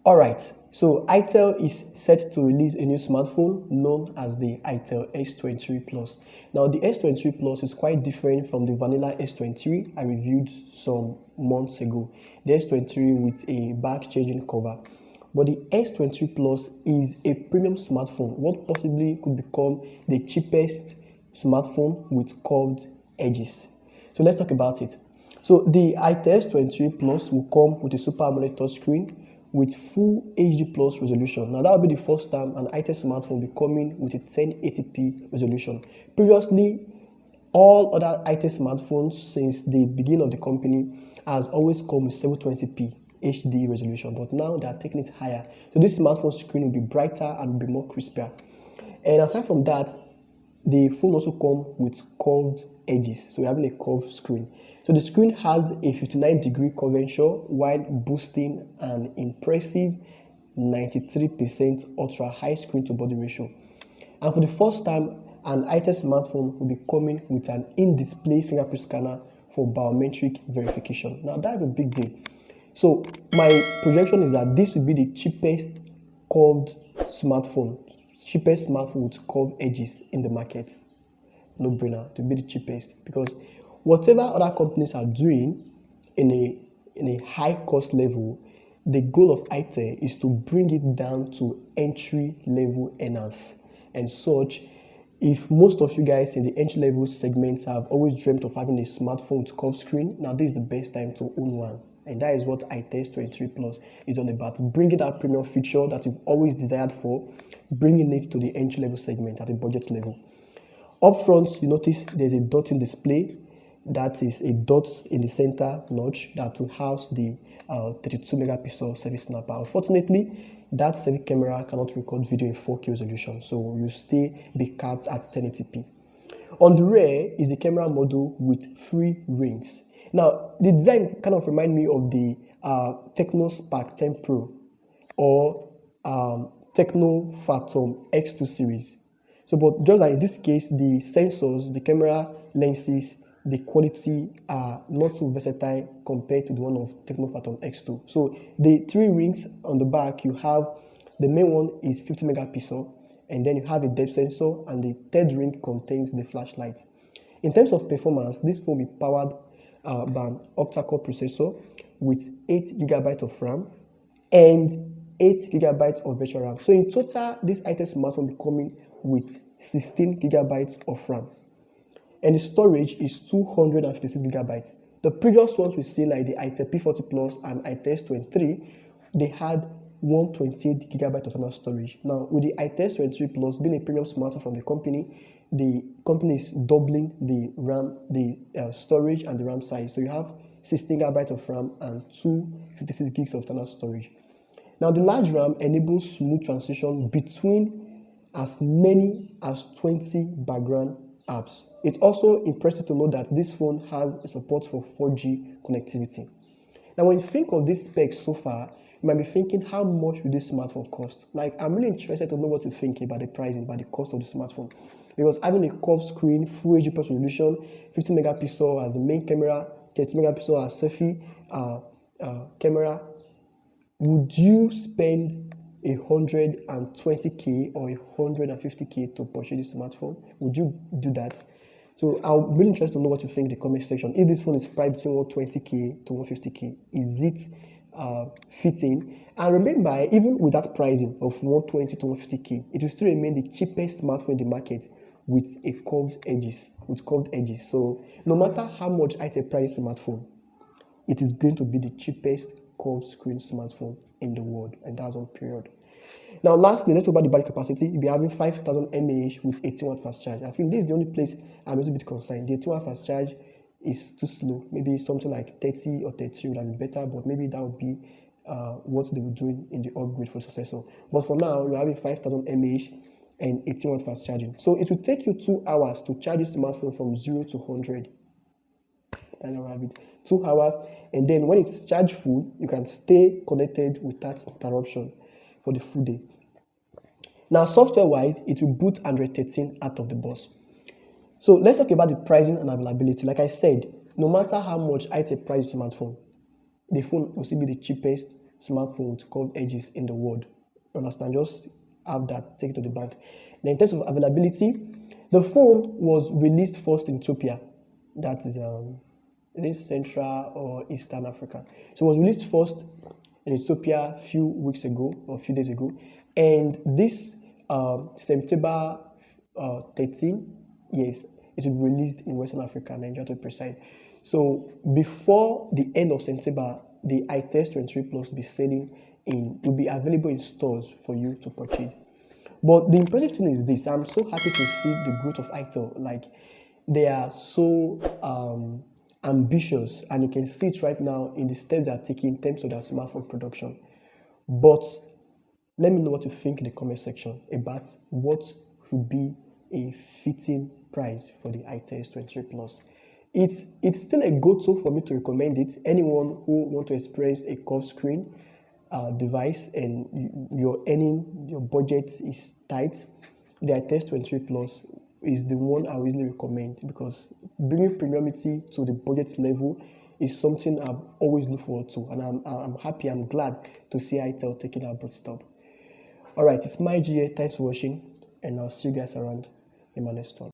Alright, so Itel is set to release a new smartphone known as the Itel S23 Plus. Now the S23 Plus is quite different from the vanilla S23 I reviewed some months ago. The S23 with a back changing cover. But the S23 Plus is a premium smartphone, what possibly could become the cheapest smartphone with curved edges. So let's talk about it. So the Itel S23 Plus will come with a Super AMOLED touchscreen with full HD plus resolution. Now that will be the first time an Itel smartphone will be coming with a 1080p resolution. Previously, all other Itel smartphones since the beginning of the company has always come with 720p HD resolution, but now they are taking it higher. So this smartphone screen will be brighter and will be more crispier. And aside from that, the phone also comes with curved edges, so we're having a curved screen. So the screen has a 59-degree curvature while boasting an impressive 93% ultra high screen to body ratio. And for the first time, an Itel smartphone will be coming with an in-display fingerprint scanner for biometric verification. Now that's a big deal. So my projection is that this will be the cheapest curved smartphone with curved edges in the market. No brainer to be the cheapest, because whatever other companies are doing in a high cost level, the goal of Itel is to bring it down to entry level earners. And such, if most of you guys in the entry level segments have always dreamt of having a smartphone with curved screen, now this is the best time to own one. And that is what Itel S23 Plus is all about, bringing that premium feature that you've always desired for, bringing it to the entry level segment at a budget level. Up front, you notice there's a dot in display. That is a dot in the center notch that will house the 32 megapixel selfie snapper. Unfortunately, that selfie camera cannot record video in 4K resolution, so you be capped at 1080p. On the rear is the camera module with 3 rings. Now, the design kind of reminds me of the Tecno Spark 10 Pro or Tecno Phantom X2 series. So, but just like in this case, the sensors, the camera lenses, the quality are not so versatile compared to the one of Tecno Phantom X2. So the 3 rings on the back, you have the main one is 50 megapixel, and then you have a depth sensor, and the third ring contains the flashlight. In terms of performance, this phone will be powered by an octa-core processor with 8 GB of RAM and 8 GB of virtual RAM. So in total, this Itel smartphone will be coming with 16 GB of RAM. And the storage is 256 GB. The previous ones we see, like the Itel P40 Plus and Itel S23, they had 128 GB of internal storage. Now, with the Itel S23 Plus being a premium smartphone from the company is doubling the RAM, the storage and the RAM size. So you have 16 GB of RAM and 256 gigs of internal storage. Now, the large RAM enables smooth transition between as many as 20 background apps. It's also impressive to know that this phone has a support for 4G connectivity. Now, when you think of this spec so far, you might be thinking, how much will this smartphone cost? Like, I'm really interested to know what you think about the pricing, about the cost of the smartphone. Because having a curved screen, full HD plus resolution, 50 megapixel as the main camera, 32 megapixel as selfie camera, would you spend 120k or 150k to purchase this smartphone? Would you do that? So I'm really interested to know what you think in the comment section. If this phone is priced between 120k to 150k, is it fitting? And remember, even with that pricing of 120 to 150k, it will still remain the cheapest smartphone in the market with curved edges. So no matter how much Itel price smartphone, it is going to be the cheapest curved screen smartphone in the world, and that's on period. Now, lastly, let's talk about the battery capacity. You'll be having 5000 mAh with 18-watt fast charge. I think this is the only place I'm a little bit concerned. The 18-watt fast charge is too slow. Maybe something like 30 or 32 would have been better, but maybe that would be what they were doing in the upgrade for successor. But for now, you're having 5000 mAh and 18-watt fast charging. So it will take you 2 hours to charge this smartphone from 0 to 100. And you'll have it 2 hours, and then when it's charged full, you can stay connected without interruption for the full day. Now, software-wise, it will boot Android 13 out of the box. So let's talk about the pricing and availability. Like I said, no matter how much Itel price smartphone, the phone will still be the cheapest smartphone with curved edges in the world. Understand? Just have that, take it to the bank. Now, in terms of availability, the phone was released first in Ethiopia. That is Central or Eastern Africa. So it was released first in Ethiopia a few weeks ago or a few days ago. And this September 13, yes, it will be released in Western Africa, Nigeria to be precise. So before the end of September, the Itel S23 Plus will be available in stores for you to purchase. But the impressive thing is this: I'm so happy to see the growth of Itel. Like, they are so ambitious, and you can see it right now in the steps they are taking in terms of their smartphone production. But let me know what you think in the comment section about what should be a fitting price for the Itel S23 Plus. It's still a go-to for me to recommend it. Anyone who want to experience a curved screen device and your budget is tight, the Itel S23 Plus is the one I usually recommend, because bringing premiumity to the budget level is something I've always looked forward to, and I'm happy, I'm glad to see Itel taking our broad stop. Alright, it's my GA. Thanks for watching, and I'll see you guys around in my next one.